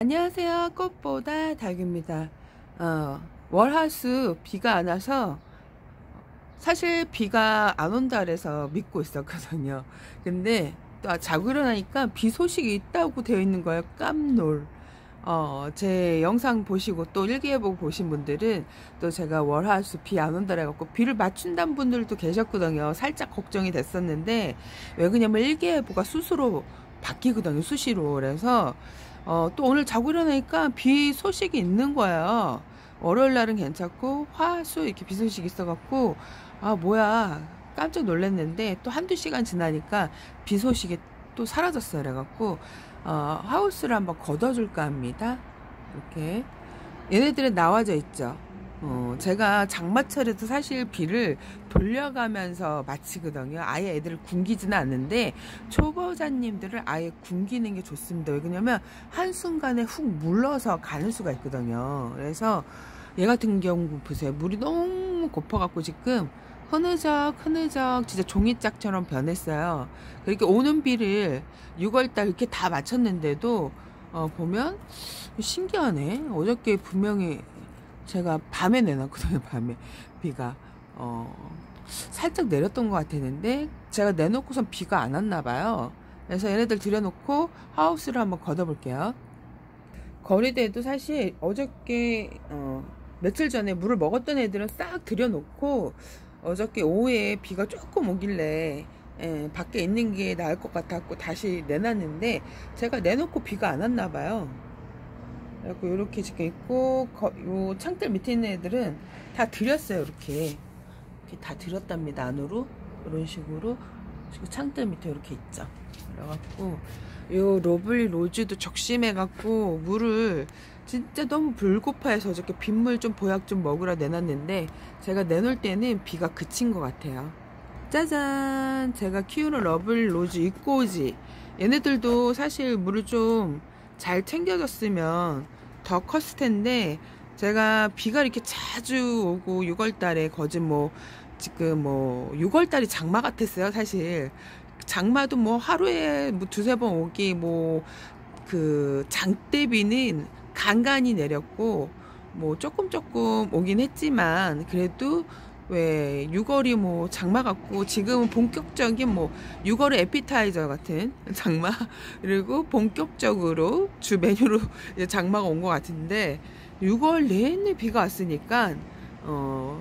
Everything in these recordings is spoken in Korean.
안녕하세요. 꽃보다 닭입니다. 월화수 비가 안 와서 사실 비가 안 온다 그래서 믿고 있었거든요. 근데 또 자고 일어나니까 비 소식이 있다고 되어 있는 거예요. 깜놀. 제 영상 보시고 또 일기예보 보신 분들은 또 제가 월화수 비 안 온다 그래갖고 비를 맞춘다는 분들도 계셨거든요. 살짝 걱정이 됐었는데 왜 그러냐면 일기예보가 수시로 바뀌거든요. 수시로. 그래서 또 오늘 자고 일어나니까 비 소식이 있는 거예요. 월요일 날은 괜찮고 화수 이렇게 비 소식이 있어갖고 아 뭐야 깜짝 놀랐는데 또 한두 시간 지나니까 비 소식이 또 사라졌어요. 그래갖고 하우스를 한번 걷어줄까 합니다. 이렇게 얘네들은 나와져 있죠. 제가 장마철에도 사실 비를 돌려가면서 마치거든요. 아예 애들을 굶기지는 않는데 초보자님들을 아예 굶기는 게 좋습니다. 왜 그러냐면 한순간에 훅 물러서 가는 수가 있거든요. 그래서 얘 같은 경우 보세요. 물이 너무 고파갖고 지금 흐느적 진짜 종이짝처럼 변했어요. 그렇게 오는 비를 6월달 이렇게 다 마쳤는데도 보면 신기하네. 어저께 분명히 제가 밤에 내놨거든요. 밤에 비가 살짝 내렸던 것 같았는데 제가 내놓고선 비가 안 왔나 봐요. 그래서 얘네들 들여놓고 하우스를 한번 걷어볼게요. 거리대도 사실 어저께 며칠 전에 물을 먹었던 애들은 싹 들여놓고 어저께 오후에 비가 조금 오길래 밖에 있는 게 나을 것 같았고 다시 내놨는데 제가 내놓고 비가 안 왔나 봐요. 그래갖고 이렇게 지금 있고 요 창틀 밑에 있는 애들은 다 들였어요. 이렇게 다 들였답니다. 안으로 이런 식으로 지금 창틀 밑에 이렇게 있죠. 그래갖고 요 러블리 로즈도 적심해갖고 물을 진짜 너무 불고파해서 어저께 빗물 좀 보약 좀 먹으라 내놨는데 제가 내놓을 때는 비가 그친 것 같아요. 짜잔! 제가 키우는 러블리 로즈 이꼬지 얘네들도 사실 물을 좀 잘 챙겨줬으면 더 컸을 텐데 제가 비가 이렇게 자주 오고 6월달에 거진 뭐 지금 뭐 6월달이 장마 같았어요. 사실 장마도 뭐 하루에 뭐 두세 번 오기 뭐 그 장대비는 간간히 내렸고 뭐 조금 오긴 했지만 그래도 왜 6월이 뭐 장마 같고 지금은 본격적인 뭐 6월의 에피타이저 같은 장마 그리고 본격적으로 주 메뉴로 이제 장마가 온 것 같은데 6월 내내 비가 왔으니까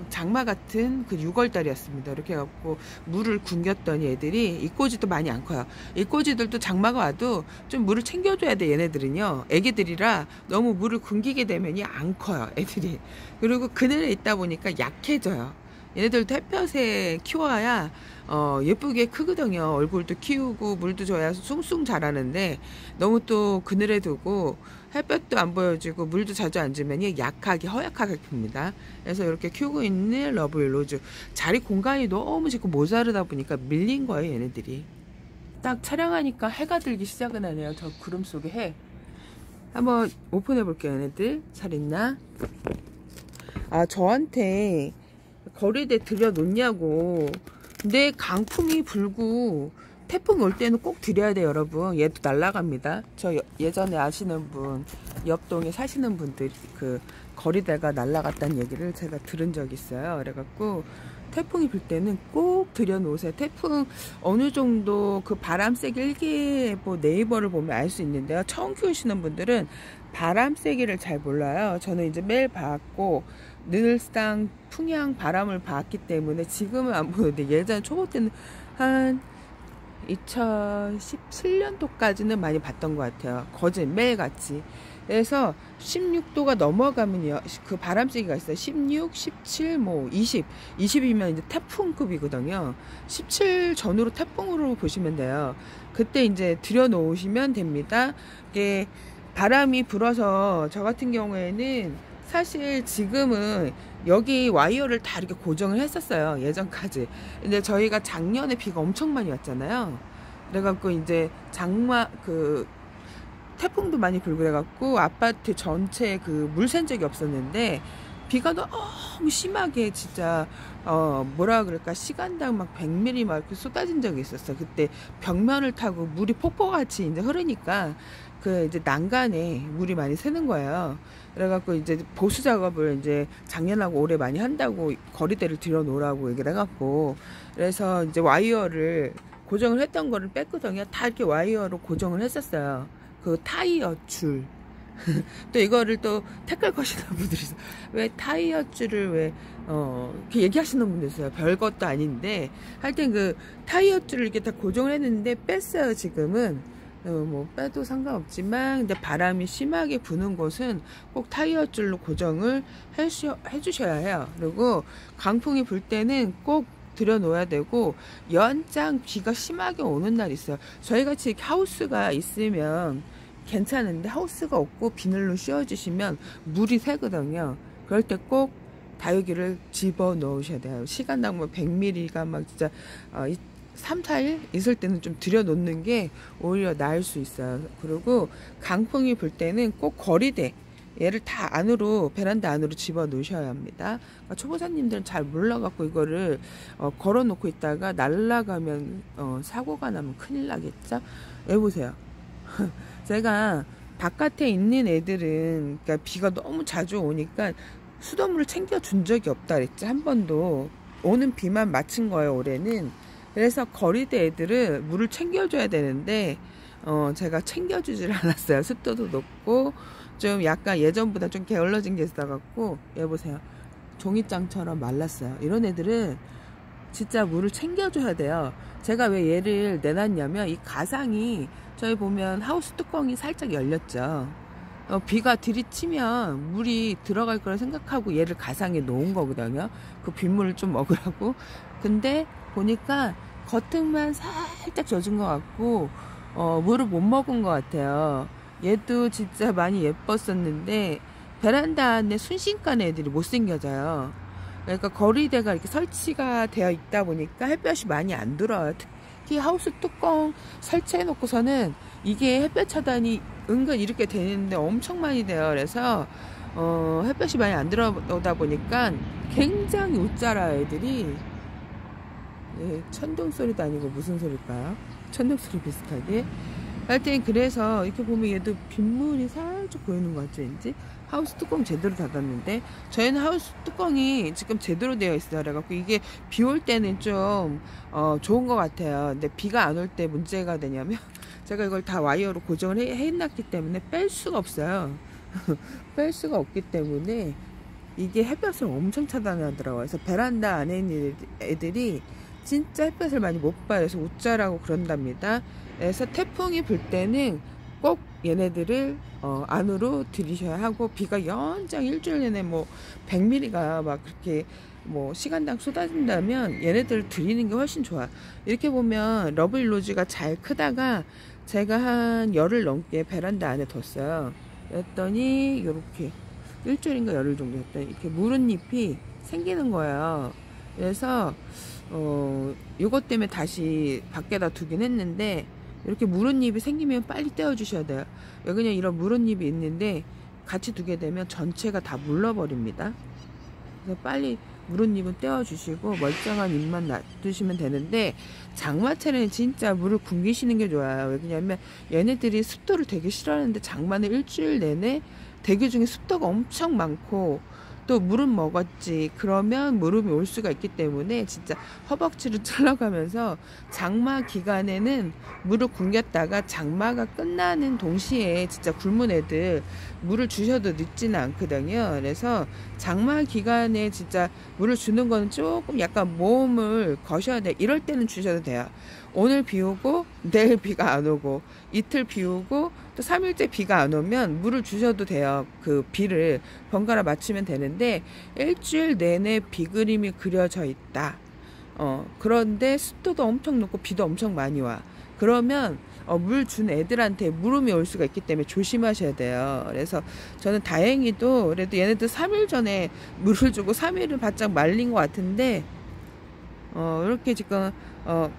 장마 같은 그 6월달이었습니다. 이렇게 해갖고 물을 굶겼더니 애들이 이꼬지도 많이 안 커요. 이꼬지들도 장마가 와도 좀 물을 챙겨줘야 돼. 얘네들은요 애기들이라 너무 물을 굶기게 되면이 안 커요 애들이. 그리고 그늘에 있다 보니까 약해져요. 얘네들도 햇볕에 키워야 예쁘게 크거든요. 얼굴도 키우고 물도 줘야 숭숭 자라는데 너무 또 그늘에 두고 햇볕도 안 보여주고 물도 자주 안 주면 약하게 허약하게 큽니다. 그래서 이렇게 키우고 있는 러블리 로즈 자리 공간이 너무 지금 모자르다 보니까 밀린 거예요. 얘네들이 딱 촬영하니까 해가 들기 시작은 하네요. 저 구름 속에 해 한번 오픈해 볼게요. 얘네들 잘 있나? 저한테 거리대 들여놓냐고. 근데 강풍이 불고 태풍이 올 때는 꼭 드려야 돼요. 여러분 얘도 날아갑니다. 저 예전에 아시는 분 옆동에 사시는 분들이 그 거리대가 날아갔다는 얘기를 제가 들은 적이 있어요. 그래갖고 태풍이 불 때는 꼭 들여놓으세요. 태풍 어느 정도 그 바람 세기 일기예보 네이버를 보면 알 수 있는데요. 처음 키우시는 분들은 바람 세기를 잘 몰라요. 저는 이제 매일 봤고 늘상 풍향 바람을 봤기 때문에 지금은 안 보는데 예전 초보 때는 한 2017년도까지는 많이 봤던 것 같아요. 거짓 매일같이. 그래서 16도가 넘어가면요 그 바람 세기가 있어요. 16, 17, 뭐 20, 20이면 이제 태풍급이거든요. 17 전후로 태풍으로 보시면 돼요. 그때 이제 들여놓으시면 됩니다. 이게 바람이 불어서 저 같은 경우에는 사실 지금은 여기 와이어를 다 이렇게 고정을 했었어요. 예전까지. 근데 저희가 작년에 비가 엄청 많이 왔잖아요. 그래갖고 이제 장마 그 태풍도 많이 불고 그래갖고 아파트 전체에 그 물 샌 적이 없었는데 비가 너무 심하게 진짜 뭐라 그럴까 시간당 막 100mm 막 이렇게 쏟아진 적이 있었어. 그때 벽면을 타고 물이 폭포같이 이제 흐르니까 그 이제 난간에 물이 많이 새는 거예요. 그래갖고 이제 보수 작업을 이제 작년하고 올해 많이 한다고 거리대를 들여 놓으라고 얘기를 해갖고, 그래서 이제 와이어를 고정을 했던 거를 뺐거든요. 다 이렇게 와이어로 고정을 했었어요. 그 타이어 줄. 또 이거를 또 태클 거시는 분들이 있어요. 왜 타이어 줄을 왜 이렇게 얘기하시는 분들 있어요. 별것도 아닌데 하여튼 그 타이어 줄을 이렇게 다 고정을 했는데 뺐어요. 지금은 뭐 빼도 상관없지만 근데 바람이 심하게 부는 곳은 꼭 타이어 줄로 고정을 해주셔야 해요. 그리고 강풍이 불 때는 꼭 들여놓아야 되고, 연장 비가 심하게 오는 날 있어요. 저희같이 하우스가 있으면 괜찮은데 하우스가 없고 비닐로 씌워주시면 물이 새거든요. 그럴 때 꼭 다육이를 집어 넣으셔야 돼요. 시간당 뭐 100ml가 막 진짜 3, 4일 있을 때는 좀 들여 놓는 게 오히려 나을 수 있어요. 그리고 강풍이 불 때는 꼭 거리대, 얘를 다 안으로, 베란다 안으로 집어 넣으셔야 합니다. 그러니까 초보자님들은 잘 몰라갖고 이거를 걸어 놓고 있다가 날아가면 사고가 나면 큰일 나겠죠. 왜 보세요. 제가 바깥에 있는 애들은 그러니까 비가 너무 자주 오니까 수돗물을 챙겨준 적이 없다 그랬지. 한 번도. 오는 비만 맞춘 거예요, 올해는. 그래서 거리대 애들은 물을 챙겨줘야 되는데 제가 챙겨주질 않았어요. 습도도 높고 좀 약간 예전보다 좀 게을러진 게 있어갖고, 얘 보세요. 종이장처럼 말랐어요. 이런 애들은 진짜 물을 챙겨줘야 돼요. 제가 왜 얘를 내놨냐면, 이 가상이 저희 보면 하우스 뚜껑이 살짝 열렸죠. 비가 들이치면 물이 들어갈 거라 생각하고 얘를 가상에 놓은 거거든요. 그 빗물을 좀 먹으라고. 근데 보니까 겉흙만 살짝 젖은 것 같고 물을 못 먹은 것 같아요. 얘도 진짜 많이 예뻤었는데 베란다 안에 순식간에 애들이 못생겨져요. 그러니까 거리대가 이렇게 설치가 되어 있다 보니까 햇볕이 많이 안 들어와요. 특히 하우스 뚜껑 설치해 놓고서는 이게 햇볕 차단이 은근 이렇게 되는데 엄청 많이 돼요. 그래서 햇볕이 많이 안 들어오다 보니까 굉장히 웃자라 애들이. 예, 천둥 소리도 아니고 무슨 소리일까요? 천둥 소리 비슷하게. 하여튼 그래서 이렇게 보면 얘도 빗물이 살짝 보이는 것 같죠, 왠지? 하우스 뚜껑 제대로 닫았는데, 저희는 하우스 뚜껑이 지금 제대로 되어 있어요. 그래갖고 이게 비 올 때는 좀 좋은 것 같아요. 근데 비가 안 올 때 문제가 되냐면 제가 이걸 다 와이어로 고정을 해놨기 때문에 뺄 수가 없어요. 뺄 수가 없기 때문에 이게 햇볕을 엄청 차단하더라고요. 그래서 베란다 안에 있는 애들이 진짜 햇볕을 많이 못 봐요. 그래서 웃자라고 그런답니다. 그래서 태풍이 불 때는 꼭 얘네들을 안으로 들이셔야 하고, 비가 연장 일주일 내내 뭐 100ml가 막 그렇게 뭐 시간당 쏟아진다면 얘네들을 들이는 게 훨씬 좋아. 이렇게 보면 러블로즈가 잘 크다가 제가 한 열흘 넘게 베란다 안에 뒀어요. 그랬더니 이렇게 일주일인가 열흘 정도 했더니 이렇게 무른 잎이 생기는 거예요. 그래서 이것 때문에 다시 밖에다 두긴 했는데, 이렇게 무른 잎이 생기면 빨리 떼어 주셔야 돼요. 왜 그냥 이런 무른 잎이 있는데 같이 두게 되면 전체가 다 물러버립니다. 그래서 빨리 무른 잎은 떼어 주시고 멀쩡한 잎만 놔두시면 되는데, 장마철에는 진짜 물을 굶기시는 게 좋아요. 왜 그러냐면 얘네들이 습도를 되게 싫어하는데 장마는 일주일 내내 대기 중에 습도가 엄청 많고 또 물은 먹었지 그러면 무름이 올 수가 있기 때문에 진짜 허벅지를 찔러가면서 장마 기간에는 물을 굶겼다가 장마가 끝나는 동시에 진짜 굶은 애들 물을 주셔도 늦지는 않거든요. 그래서 장마 기간에 진짜 물을 주는 거는 조금 약간 모험을 거셔야 돼. 이럴 때는 주셔도 돼요. 오늘 비 오고 내일 비가 안 오고 이틀 비 오고 또 3일째 비가 안 오면 물을 주셔도 돼요. 그 비를 번갈아 맞추면 되는데, 일주일 내내 비 그림이 그려져 있다. 그런데 습도도 엄청 높고 비도 엄청 많이 와. 그러면 물 준 애들한테 물음이 올 수가 있기 때문에 조심하셔야 돼요. 그래서 저는 다행히도 그래도 얘네들 3일 전에 물을 주고 3일을 바짝 말린 것 같은데, 이렇게 지금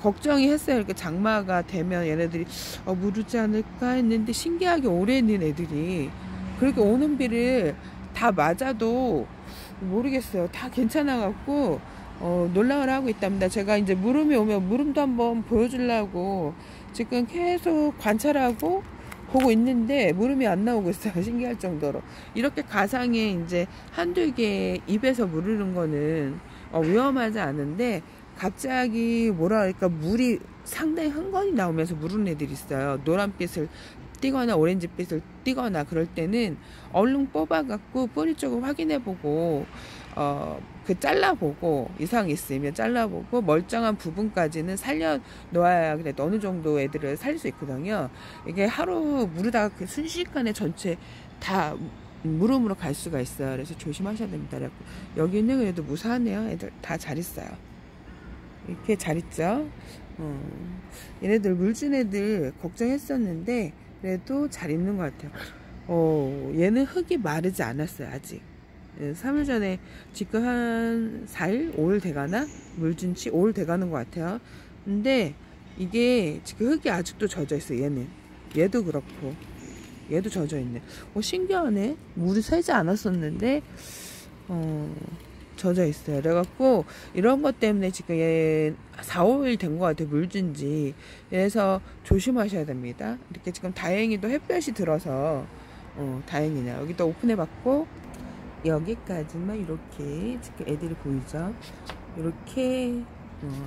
걱정이 했어요. 이렇게 장마가 되면 얘네들이 무르지 않을까 했는데, 신기하게 오래 있는 애들이 그렇게 오는 비를 다 맞아도 모르겠어요. 다 괜찮아 갖고 놀라워를 하고 있답니다. 제가 이제 물음이 오면 물음도 한번 보여주려고 지금 계속 관찰하고 보고 있는데 물음이 안 나오고 있어요. 신기할 정도로. 이렇게 가상에 이제 한두 개 입에서 물르는 거는 위험하지 않은데, 갑자기 뭐랄까 물이 상당히 흥건히 나오면서 물은 애들이 있어요. 노란빛을 띄거나 오렌지빛을 띄거나 그럴 때는 얼른 뽑아갖고 뿌리 쪽을 확인해보고 그 잘라보고, 이상 있으면 잘라보고 멀쩡한 부분까지는 살려 놓아야 그래도 어느 정도 애들을 살릴 수 있거든요. 이게 하루 물으다가 그 순식간에 전체 다 물음으로 갈 수가 있어요. 그래서 조심하셔야 됩니다. 여기는 그래도 무사하네요. 애들 다 잘 있어요. 이렇게 잘 있죠. 얘네들 물준 애들 걱정했었는데 그래도 잘 있는 것 같아요. 얘는 흙이 마르지 않았어요. 아직 3일 전에 지금 한 4일? 5일 돼가나? 물준 지 5일 돼가는 것 같아요. 근데 이게 지금 흙이 아직도 젖어 있어요. 얘도 그렇고 얘도 젖어 있네. 신기하네. 물이 새지 않았었는데 젖어 있어요. 그래갖고 이런 것 때문에 지금 얘 4, 5일 된 것 같아요. 물준지. 그래서 조심하셔야 됩니다. 이렇게 지금 다행히도 햇볕이 들어서 다행이네요. 여기도 오픈해봤고 여기까지만 이렇게 지금 애들이 보이죠. 이렇게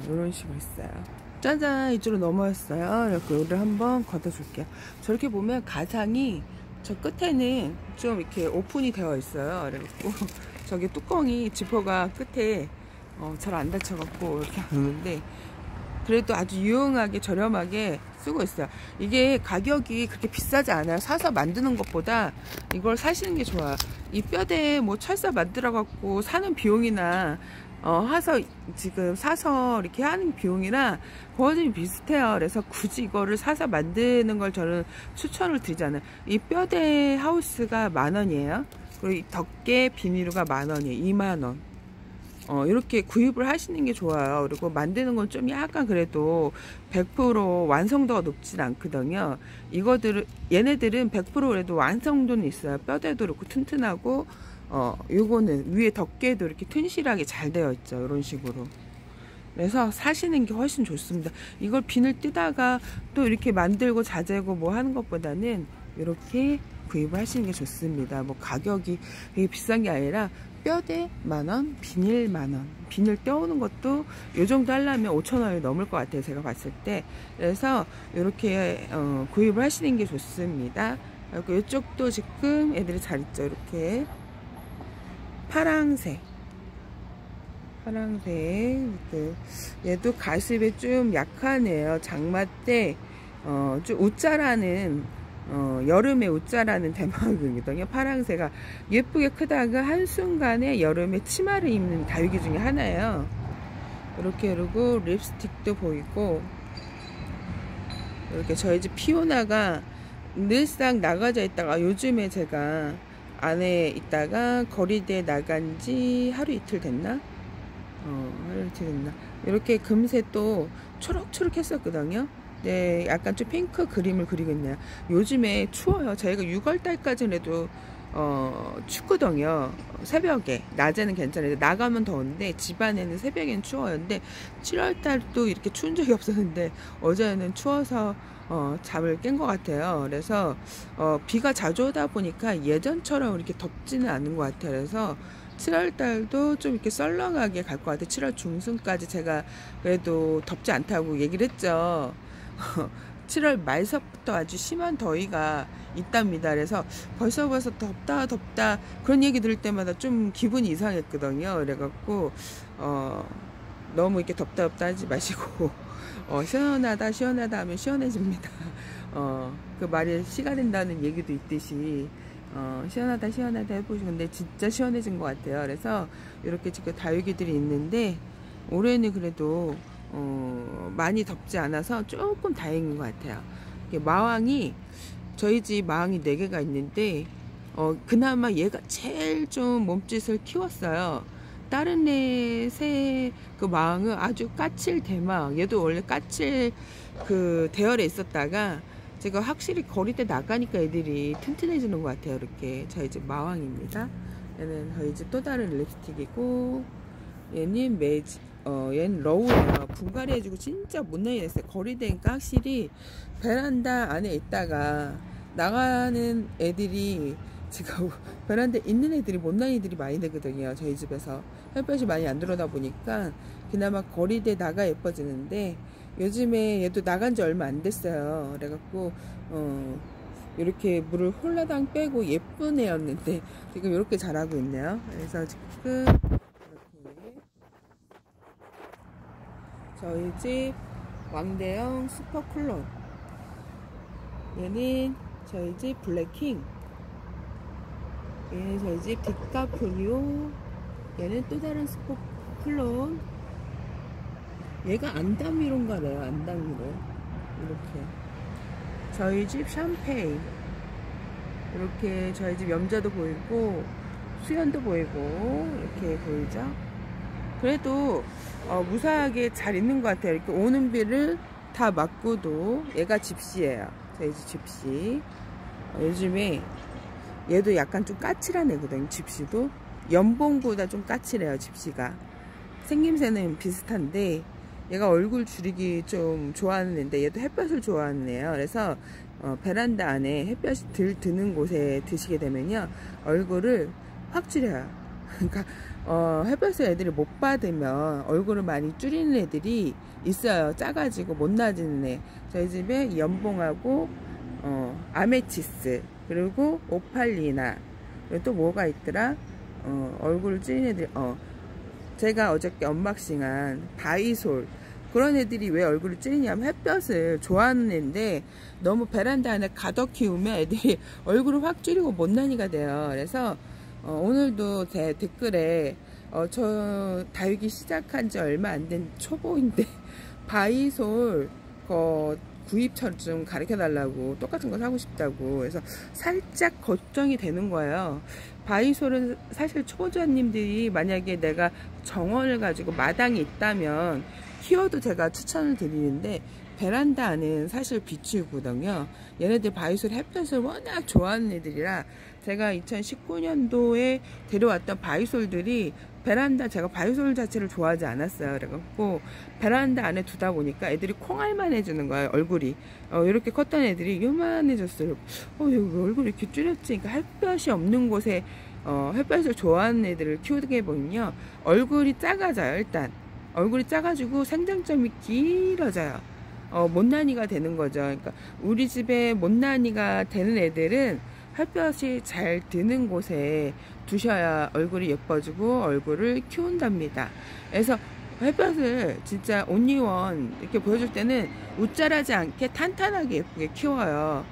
이런 식으로 있어요. 짜잔, 이쪽으로 넘어왔어요. 이렇게 요를 한번 걷어줄게요. 저렇게 보면 가상이 저 끝에는 좀 이렇게 오픈이 되어 있어요. 그래갖고 저기 뚜껑이 지퍼가 끝에 잘 안 닫혀갖고 이렇게 안 오는데, 그래도 아주 유용하게 저렴하게 쓰고 있어요. 이게 가격이 그렇게 비싸지 않아요. 사서 만드는 것보다 이걸 사시는 게 좋아요. 이 뼈대 뭐 철사 만들어 갖고 사는 비용이나 지금 사서 이렇게 하는 비용이랑 거의 비슷해요. 그래서 굳이 이거를 사서 만드는 걸 저는 추천을 드리잖아요. 이 뼈대 하우스가 10,000원이에요. 그리고 이 덮개 비닐루가 10,000원이에요. 20,000원. 이렇게 구입을 하시는 게 좋아요. 그리고 만드는 건 좀 약간 그래도 100% 완성도가 높진 않거든요. 얘네들은 100% 그래도 완성도는 있어요. 뼈대도 그렇고 튼튼하고, 요거는 위에 덮개도 이렇게 튼실하게 잘 되어 있죠. 이런 식으로. 그래서 사시는 게 훨씬 좋습니다. 이걸 비늘 뜨다가 또 이렇게 만들고 자재고 뭐 하는 것보다는 이렇게 구입을 하시는 게 좋습니다. 뭐 가격이 되게 비싼 게 아니라 뼈대 10,000원, 비닐 10,000원. 비닐 떼오는 것도 요 정도 하려면 5,000원이 넘을 것 같아요. 제가 봤을 때. 그래서 이렇게 구입을 하시는 게 좋습니다. 그리고 이쪽도 지금 애들이 잘 있죠. 이렇게 파랑새. 얘도 가습에 좀 약하네요. 장마 때 좀 웃자라는 여름에 웃자라는 대망이거든요. 파랑새가 예쁘게 크다가 한순간에 여름에 치마를 입는 다육이 중에 하나예요. 이렇게. 그리고 립스틱도 보이고, 이렇게 저희 집 피오나가 늘상 나가져 있다가 요즘에 제가 안에 있다가 거리대에 나간 지 하루 이틀 됐나? 하루 이틀 됐나? 이렇게 금세 또 초록초록 했었거든요. 네, 약간 좀 핑크 그림을 그리고 있네요. 요즘에 추워요. 저희가 6월달까지는 해도 춥거든요. 새벽에. 낮에는 괜찮아요. 나가면 더운데 집안에는 새벽에는 추워요. 근데 7월달도 이렇게 추운 적이 없었는데 어제는 추워서 잠을 깬 것 같아요. 그래서 비가 자주 오다 보니까 예전처럼 이렇게 덥지는 않은 것 같아요. 그래서 7월달도 좀 이렇게 썰렁하게 갈 것 같아요. 7월 중순까지 제가 그래도 덥지 않다고 얘기를 했죠. 7월 말서부터 아주 심한 더위가 있답니다. 그래서 벌써 덥다 그런 얘기 들을 때마다 좀 기분이 이상했거든요. 그래갖고 너무 이렇게 덥다 하지 마시고 시원하다 하면 시원해집니다. 그 말이 씨가 된다는 얘기도 있듯이 시원하다 해보시고, 근데 진짜 시원해진 것 같아요. 그래서 이렇게 지금 다육이들이 있는데 올해는 그래도 많이 덥지 않아서 조금 다행인 것 같아요. 마왕이, 저희 집 마왕이 4개가 있는데 그나마 얘가 제일 좀 몸짓을 키웠어요. 다른 애 그 마왕은 아주 까칠 대마왕. 얘도 원래 까칠 그 대열에 있었다가 제가 확실히 거리대 나가니까 애들이 튼튼해지는 것 같아요. 이렇게 저희 집 마왕입니다. 얘는 저희 집 또 다른 립스틱이고, 얘는 얘는 러우예요. 분갈이 해주고 진짜 못나게 됐어요. 거리대니까 확실히 베란다 안에 있다가 나가는 애들이 지금 베란다에 있는 애들이 못난 애들이 많이 되거든요. 저희 집에서 햇볕이 많이 안 들어오다 보니까 그나마 거리대 나가 예뻐지는데, 요즘에 얘도 나간 지 얼마 안 됐어요. 그래갖고 이렇게 물을 홀라당 빼고 예쁜 애였는데 지금 이렇게 자라고 있네요. 그래서 지금 이렇게 저희 집 왕대형 슈퍼쿨론, 얘는 저희 집 블랙킹, 얘는 저희 집 디카프리오, 얘는 또 다른 슈퍼쿨론, 얘가 안다미론가래요. 안다미론. 이렇게 저희 집 샴페인, 이렇게 저희 집 염자도 보이고 수연도 보이고 이렇게 보이죠. 그래도 무사하게 잘 있는 것 같아요. 이렇게 오는 비를 다 맞고도. 얘가 집시예요. 저희 집 집시. 요즘에 얘도 약간 좀 까칠한 애거든요. 집시도 연봉보다 좀 까칠해요. 집시가 생김새는 비슷한데 얘가 얼굴 줄이기 좀 좋아하는 애인데, 얘도 햇볕을 좋아하는 애예요. 그래서 베란다 안에 햇볕이 덜 드는 곳에 드시게 되면요, 얼굴을 확 줄여요. 그러니까 햇볕을 애들이 못 받으면 얼굴을 많이 줄이는 애들이 있어요. 작아지고 못 나지는 애. 저희 집에 연봉하고 아메치스, 그리고 오팔리나, 그리고 또 뭐가 있더라, 얼굴을 줄이는 애들, 제가 어저께 언박싱한 바이솔, 그런 애들이 왜 얼굴을 찌르냐면 햇볕을 좋아하는 애인데, 너무 베란다 안에 가둬 키우면 애들이 얼굴을 확 줄이고 못난이가 돼요. 그래서 오늘도 제 댓글에 저 다육이 시작한 지 얼마 안 된 초보인데 바이솔 구입처 좀 가르쳐 달라고, 똑같은 거 사고 싶다고. 그래서 살짝 걱정이 되는 거예요. 바이솔은 사실 초보자님들이 만약에 내가 정원을 가지고 마당이 있다면 키워도 제가 추천을 드리는데, 베란다 안은 사실 비추거든요. 얘네들 바이솔 햇볕을 워낙 좋아하는 애들이라, 제가 2019년도에 데려왔던 바이솔들이 베란다, 제가 바이솔 자체를 좋아하지 않았어요. 그래갖고 베란다 안에 두다 보니까 애들이 콩알만 해주는 거예요. 얼굴이 이렇게 컸던 애들이 요만해졌어요. 여기 얼굴이 이렇게 줄였지. 그러니까 햇볕이 없는 곳에 햇볕을 좋아하는 애들을 키우게 보면요, 얼굴이 작아져요. 일단 얼굴이 작아지고 생장점이 길어져요. 못난이가 되는 거죠. 그러니까 우리 집에 못난이가 되는 애들은 햇볕이 잘 드는 곳에 두셔야 얼굴이 예뻐지고 얼굴을 키운답니다. 그래서 햇볕을 진짜 온리원 이렇게 보여줄 때는 웃자라지 않게 탄탄하게 예쁘게 키워요.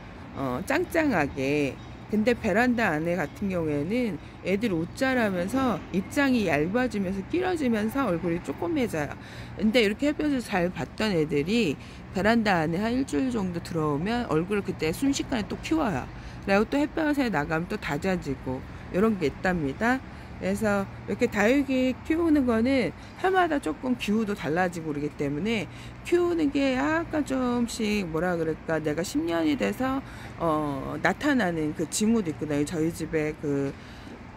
짱짱하게. 근데 베란다 안에 같은 경우에는 애들이 웃자라면서 입장이 얇아지면서 길어지면서 얼굴이 조그매져요. 근데 이렇게 햇볕을 잘 받던 애들이 베란다 안에 한 일주일 정도 들어오면 얼굴을 그때 순식간에 또 키워요. 그리고 또 햇볕에 나가면 또 다져지고 이런 게 있답니다. 그래서 이렇게 다육이 키우는 거는 해마다 조금 기후도 달라지고 그러기 때문에 키우는 게 약간 좀씩 뭐라 그럴까, 내가 10년이 돼서 나타나는 그 징후도 있거든요. 저희 집에 그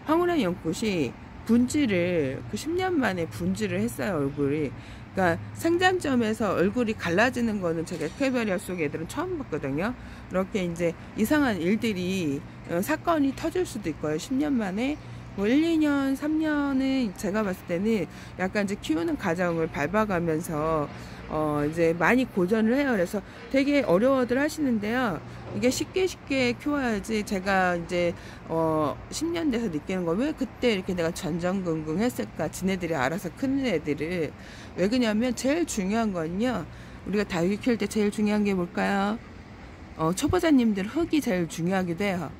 황홀한 연꽃이 분지를 10년 만에 분지를 했어요. 얼굴이. 그러니까 생장점에서 얼굴이 갈라지는 거는 제가 에케베리아 속 애들은 처음 봤거든요. 이렇게 이제 이상한 일들이 사건이 터질 수도 있고요. 10년 만에. 뭐 1, 2년, 3년은 제가 봤을 때는 약간 이제 키우는 과정을 밟아가면서 이제 많이 고전을 해요. 그래서 되게 어려워들 하시는데요. 이게 쉽게 키워야지. 제가 이제 10년 돼서 느끼는 거, 왜 그때 이렇게 내가 전전긍긍 했을까? 지네들이 알아서 크는 애들을. 왜 그러냐면 제일 중요한 건요, 우리가 다육이 키울 때 제일 중요한 게 뭘까요? 초보자님들 흙이 제일 중요하기도 해요.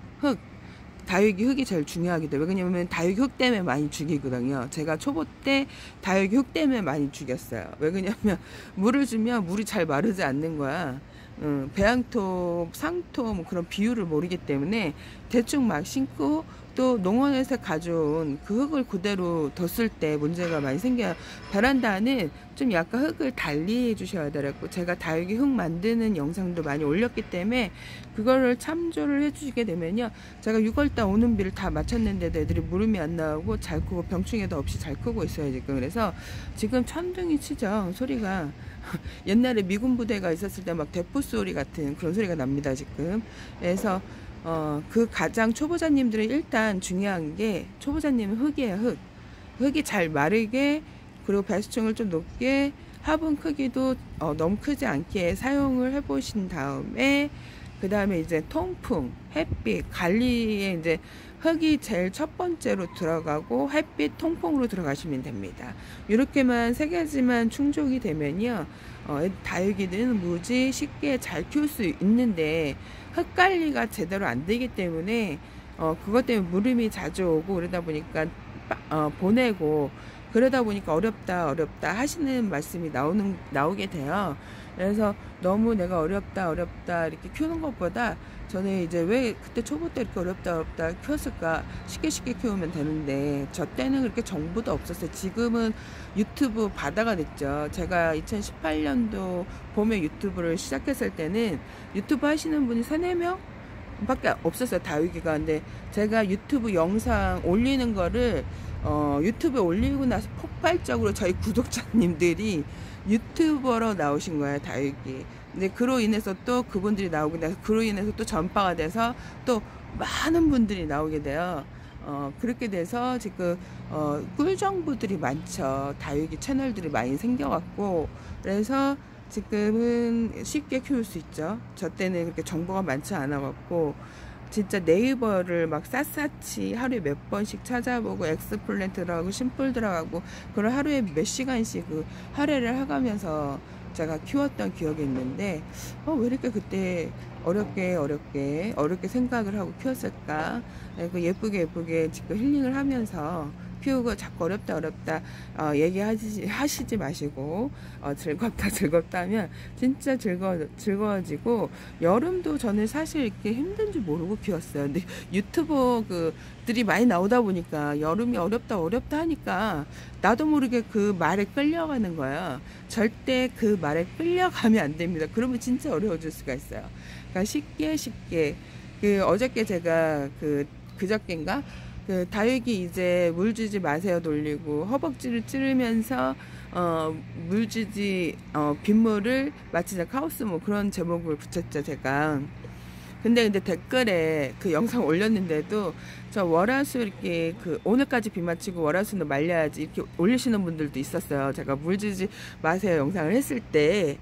다육이 흙이 제일 중요하기도 해요. 왜냐면 다육이 흙 때문에 많이 죽이거든요. 제가 초보 때 다육이 흙 때문에 많이 죽였어요. 왜 그러냐면 물을 주면 물이 잘 마르지 않는 거야. 배양토, 상토 뭐 그런 비율을 모르기 때문에 대충 막 심고, 또 농원에서 가져온 그 흙을 그대로 뒀을 때 문제가 많이 생겨요. 베란다는 좀 약간 흙을 달리 해주셔야 되고, 제가 다육이 흙 만드는 영상도 많이 올렸기 때문에 그거를 참조를 해주시게 되면요, 제가 6월달 오는 비를 다 마쳤는데도 애들이 물음이 안 나오고 잘 크고 병충해도 없이 잘 크고 있어요 지금. 그래서 지금 천둥이 치죠. 소리가 옛날에 미군 부대가 있었을 때 막 대포 소리 같은 그런 소리가 납니다 지금. 그래서 그 가장 초보자님들은 일단 중요한 게, 초보자님은 흙이에요. 흙이 잘 마르게, 그리고 배수층을 좀 높게, 화분 크기도 너무 크지 않게 사용을 해 보신 다음에, 그 다음에 이제 통풍, 햇빛, 관리에 이제 흙이 제일 첫 번째로 들어가고 햇빛, 통풍으로 들어가시면 됩니다. 이렇게만 세 가지만 충족이 되면요, 다육이들은 무지 쉽게 잘 키울 수 있는데, 흙 관리가 제대로 안 되기 때문에 그것 때문에 물음이 자주 오고 그러다 보니까 보내고 그러다 보니까 어렵다 하시는 말씀이 나오게 돼요. 그래서 너무 내가 어렵다 이렇게 키우는 것보다, 저는 이제 왜 그때 초보 때 이렇게 어렵다 키웠을까, 쉽게 키우면 되는데, 저 때는 그렇게 정보도 없었어요. 지금은 유튜브 바다가 됐죠. 제가 2018년도 봄에 유튜브를 시작했을 때는 유튜브 하시는 분이 3-4명 밖에 없었어요, 다육이가. 근데 제가 유튜브 영상 올리는 거를 유튜브에 올리고 나서 폭발적으로 저희 구독자님들이 유튜버로 나오신 거예요, 다육이. 근데 그로 인해서 또 그분들이 나오고 나서 그로 인해서 또 전파가 돼서 또 많은 분들이 나오게 돼요. 그렇게 돼서 지금 꿀정보들이 많죠. 다육이 채널들이 많이 생겨갖고, 그래서 지금은 쉽게 키울 수 있죠. 저 때는 그렇게 정보가 많지 않아갖고 진짜 네이버를 막 샅샅이 하루에 몇 번씩 찾아보고 엑스플랜트 들어가고 심플 들어가고, 그걸 하루에 몇 시간씩 그 할애를 해가면서 제가 키웠던 기억이 있는데, 왜 이렇게 그때 어렵게 생각을 하고 키웠을까. 예쁘게 지금 힐링을 하면서 키우고, 자꾸 어렵다 얘기하시지 마시고, 즐겁다 하면 진짜 즐거워지고, 여름도 저는 사실 이렇게 힘든지 모르고 키웠어요. 근데 유튜버들이 많이 나오다 보니까 여름이 어렵다 하니까 나도 모르게 그 말에 끌려가는 거야. 절대 그 말에 끌려가면 안 됩니다. 그러면 진짜 어려워질 수가 있어요. 그러니까 쉽게 어저께 제가 그저께인가 다육이 이제 물 주지 마세요 돌리고 허벅지를 찌르면서 물 주지 빗물을 마치자 카오스 뭐 그런 제목을 붙였죠 제가. 근데 댓글에 그 영상 올렸는데도 저 월화수 이렇게 오늘까지 비 마치고 월화수는 말려야지 이렇게 올리시는 분들도 있었어요. 제가 물 주지 마세요 영상을 했을 때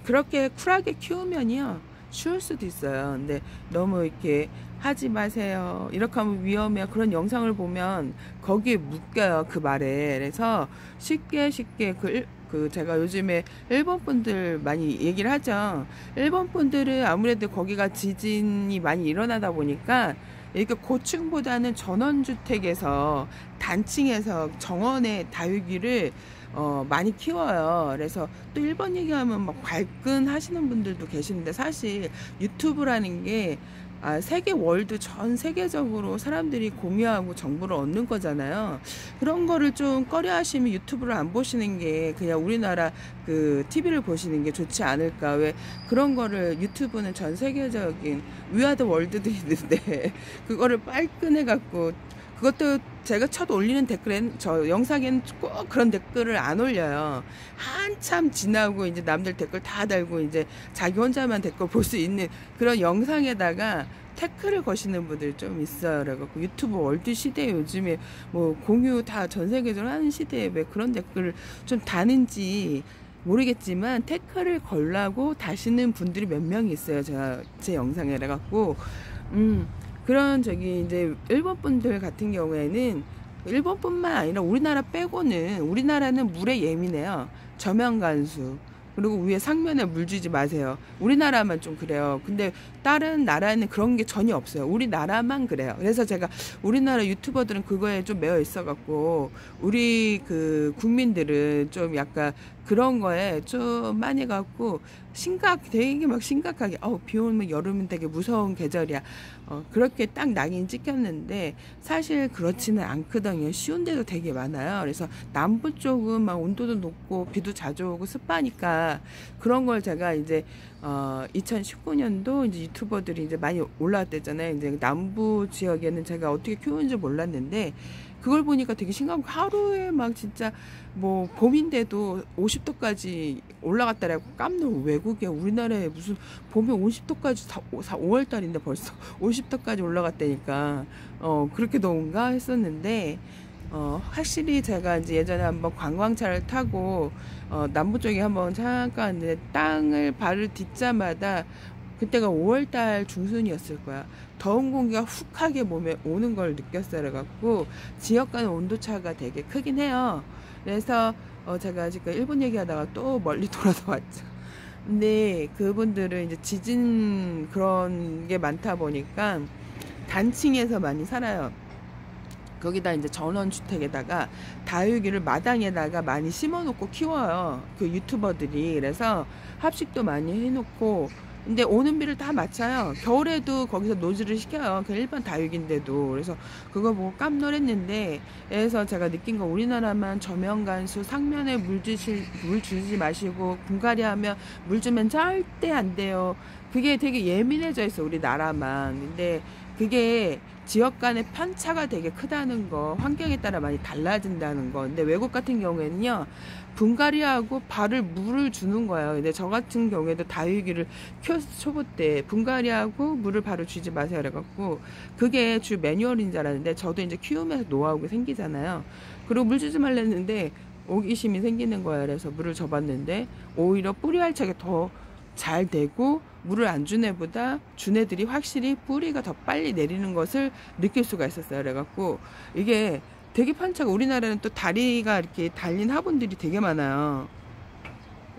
그렇게 쿨하게 키우면요 쉬울 수도 있어요. 근데 너무 이렇게 하지 마세요 이렇게 하면 위험해요, 그런 영상을 보면 거기에 묶여요 그 말에. 그래서 쉽게 제가 요즘에 일본 분들 많이 얘기를 하죠. 일본 분들은 아무래도 거기가 지진이 많이 일어나다 보니까 이렇게 고층보다는 전원주택에서 단층에서 정원의 다육이를 많이 키워요. 그래서 또 일본 얘기하면 막 발끈하시는 분들도 계시는데, 사실 유튜브라는 게 세계 월드 전 세계적으로 사람들이 공유하고 정보를 얻는 거잖아요. 그런 거를 좀 꺼려 하시면 유튜브를 안 보시는 게 그냥 우리나라 TV를 보시는 게 좋지 않을까. 왜 그런 거를, 유튜브는 전 세계적인 위아더 월드도 있는데 그거를 빨끈해 갖고, 그것도 제가 첫 올리는 댓글엔, 저 영상에는 꼭 그런 댓글을 안 올려요. 한참 지나고 이제 남들 댓글 다 달고 이제 자기 혼자만 댓글 볼 수 있는 그런 영상에다가 태클을 거시는 분들이 좀 있어요. 그래갖고 유튜브 월드 시대에 요즘에 뭐 공유 다 전 세계적으로 하는 시대에 왜 그런 댓글을 좀 다는지 모르겠지만 태클을 걸라고 다시는 분들이 몇 명이 있어요. 제 영상에. 그래갖고 그런 이제 일본 분들 같은 경우에는, 일본뿐만 아니라 우리나라 빼고는, 우리나라는 물에 예민해요. 저면간수, 그리고 위에 상면에 물 주지 마세요. 우리나라만 좀 그래요. 근데 다른 나라에는 그런 게 전혀 없어요. 우리나라만 그래요. 그래서 제가 우리나라 유튜버들은 그거에 좀 매여 있어갖고, 우리 국민들은 좀 약간 그런 거에 좀 많이 갖고 되게 막 심각하게 비 오면 여름은 되게 무서운 계절이야. 그렇게 딱 낙인 찍혔는데 사실 그렇지는 않거든요. 쉬운 데도 되게 많아요. 그래서 남부 쪽은 막 온도도 높고 비도 자주 오고 습하니까 그런 걸 제가 이제 2019년도 이제 유튜버들이 이제 많이 올라왔댔잖아요. 이제 남부 지역에는 제가 어떻게 키우는지 몰랐는데 그걸 보니까 되게 심각하고 하루에 막 진짜 뭐 봄인데도 50도까지 올라갔다라고 깜놀. 외국에 우리나라에 무슨 봄에 50도까지 5월달인데 벌써 50도까지 올라갔다니까 그렇게 더운가 했었는데 확실히 제가 이제 예전에 한번 관광차를 타고 남부 쪽에 한번 잠깐 이제 땅을 발을 딛자마자 그때가 5월달 중순이었을 거야. 더운 공기가 훅하게 몸에 오는 걸 느꼈어요. 그래갖고 지역 간 온도차가 되게 크긴 해요. 그래서 제가 지금 일본 얘기하다가 또 멀리 돌아서 왔죠. 근데 그분들은 이제 지진 그런 게 많다 보니까 단층에서 많이 살아요. 거기다 이제 전원주택에다가 다육이를 마당에다가 많이 심어놓고 키워요. 그 유튜버들이. 그래서 합식도 많이 해놓고 근데 오는 비를 다 맞춰요. 겨울에도 거기서 노즈를 시켜요. 그 일반 다육인데도. 그래서 그거 보고 깜놀했는데 그래서 제가 느낀 건 우리나라만 저면간수 상면에 물 주지 마시고 분갈이 하면 물 주면 절대 안 돼요. 그게 되게 예민해져 있어 우리나라만. 근데 그게 지역 간의 편차가 되게 크다는 거, 환경에 따라 많이 달라진다는 거. 근데 외국 같은 경우에는요, 분갈이하고 물을 주는 거예요. 근데 저 같은 경우에도 다육이를 키워서 초보 때 분갈이하고 물을 바로 주지 마세요. 그래갖고 그게 주 매뉴얼인 줄 알았는데 저도 이제 키우면서 노하우가 생기잖아요. 그리고 물 주지 말랬는데 호기심이 생기는 거예요. 그래서 물을 줘봤는데 오히려 뿌리 활착이 더 잘 되고 물을 안 준 애보다 준 애들이 확실히 뿌리가 더 빨리 내리는 것을 느낄 수가 있었어요. 그래갖고 이게 되게 편차가 우리나라는 또 다리가 이렇게 달린 화분들이 되게 많아요.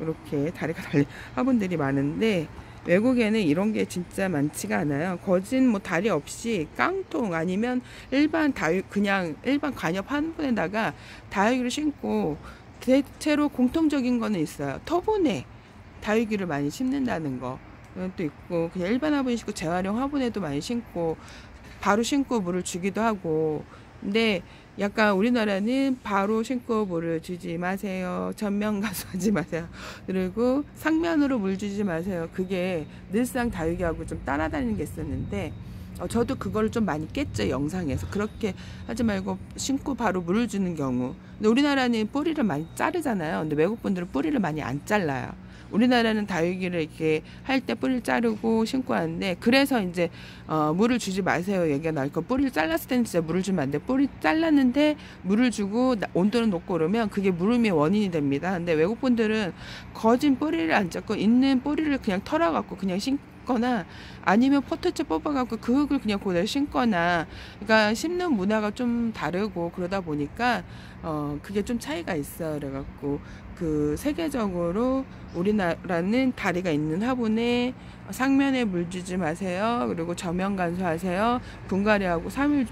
이렇게 다리가 달린 화분들이 많은데 외국에는 이런 게 진짜 많지가 않아요. 거진 뭐 다리 없이 깡통 아니면 일반 그냥 일반 관엽 화분에다가 다육이를 심고 대체로 공통적인 거는 있어요. 터분에 다육이를 많이 심는다는 거. 또 있고 그냥 일반 화분이 심고 재활용 화분에도 많이 심고 바로 심고 물을 주기도 하고. 근데 약간 우리나라는 바로 심고 물을 주지 마세요. 전면 가수하지 마세요. 그리고 상면으로 물 주지 마세요. 그게 늘상 다육이하고 좀 따라다니는 게 있었는데 저도 그걸 좀 많이 깼죠. 영상에서. 그렇게 하지 말고 심고 바로 물을 주는 경우. 근데 우리나라는 뿌리를 많이 자르잖아요. 근데 외국 분들은 뿌리를 많이 안 잘라요. 우리나라는 다육이를 이렇게 할 때 뿌리를 자르고 심고 하는데 그래서 이제 물을 주지 마세요 얘기가 나올 거. 뿌리를 잘랐을 때는 진짜 물을 주면 안 돼. 뿌리 잘랐는데 물을 주고 온도는 높고 그러면 그게 물음의 원인이 됩니다. 근데 외국 분들은 거진 뿌리를 안 잡고 있는 뿌리를 그냥 털어갖고 그냥 거나 아니면 포터째 뽑아갖고 그 흙을 그냥 그대로 심거나. 그러니까 심는 문화가 좀 다르고 그러다 보니까 그게 좀 차이가 있어요. 그래갖고 그 세계적으로 우리나라는 다리가 있는 화분에 상면에 물 주지 마세요. 그리고 저면 간수하세요. 분갈이하고 3일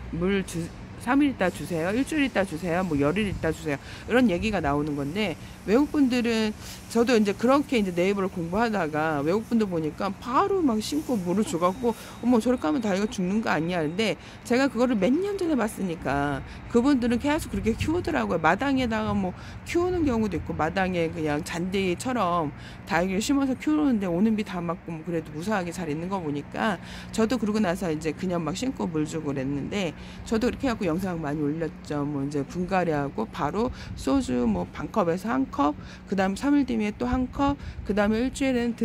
있다 주세요. 일주일 있다 주세요. 뭐 열흘 있다 주세요. 이런 얘기가 나오는 건데 외국분들은 저도 이제 그렇게 이제 네이버를 공부하다가 외국분들 보니까 바로 막 심고 물을 줘갖고 어머 저렇게 하면 다리가 죽는 거 아니야. 근데 제가 그거를 몇 년 전에 봤으니까 그분들은 계속 그렇게 키우더라고요. 마당에다가 뭐 키우는 경우도 있고 마당에 그냥 잔디처럼 다육이를 심어서 키우는데 오는 비 다 맞고 뭐 그래도 무사하게 잘 있는 거 보니까 저도 그러고 나서 이제 그냥 막 심고 물 주고 그랬는데 저도 그렇게 해갖고 영상 많이 올렸죠. 뭐 이제 분갈이하고 바로 소주 뭐 반컵에서 한 컵, 그 다음 3일 뒤에 또 한 컵, 그 다음에 일주일에는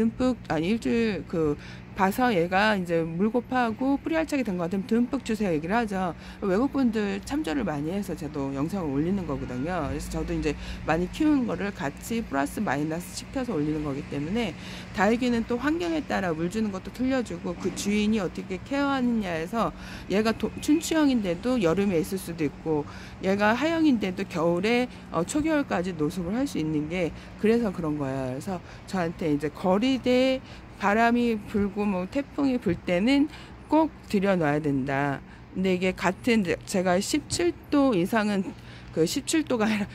일주일 봐서 얘가 이제 물곱하고 뿌리 활착이 된 것 같으면 듬뿍 주세요 얘기를 하죠. 외국분들 참조를 많이 해서 저도 영상을 올리는 거거든요. 그래서 저도 이제 많이 키우는 거를 같이 플러스 마이너스 시켜서 올리는 거기 때문에 다육이는 또 환경에 따라 물 주는 것도 틀려주고 그 주인이 어떻게 케어하느냐에서 얘가 춘추형인데도 여름에 있을 수도 있고 얘가 하형인데도 겨울에 초겨울까지 노숙을 할 수 있는 게 그래서 그런 거예요. 그래서 저한테 이제 거리대 바람이 불고 뭐 태풍이 불 때는 꼭 들여놔야 된다. 근데 이게 같은 제가 17도 이상은 그 17도가 아니라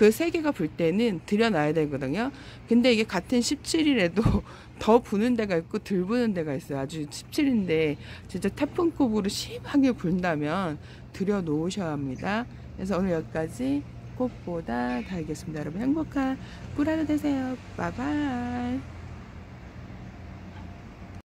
그 세 개가 불 때는 들여놔야 되거든요. 근데 이게 같은 17일에도 더 부는 데가 있고 덜 부는 데가 있어요. 아주 17인데 진짜 태풍급으로 심하게 분다면 들여놓으셔야 합니다. 그래서 오늘 여기까지 꽃보다 달겠습니다. 여러분 행복한 꿀 하루 되세요. 바이바이.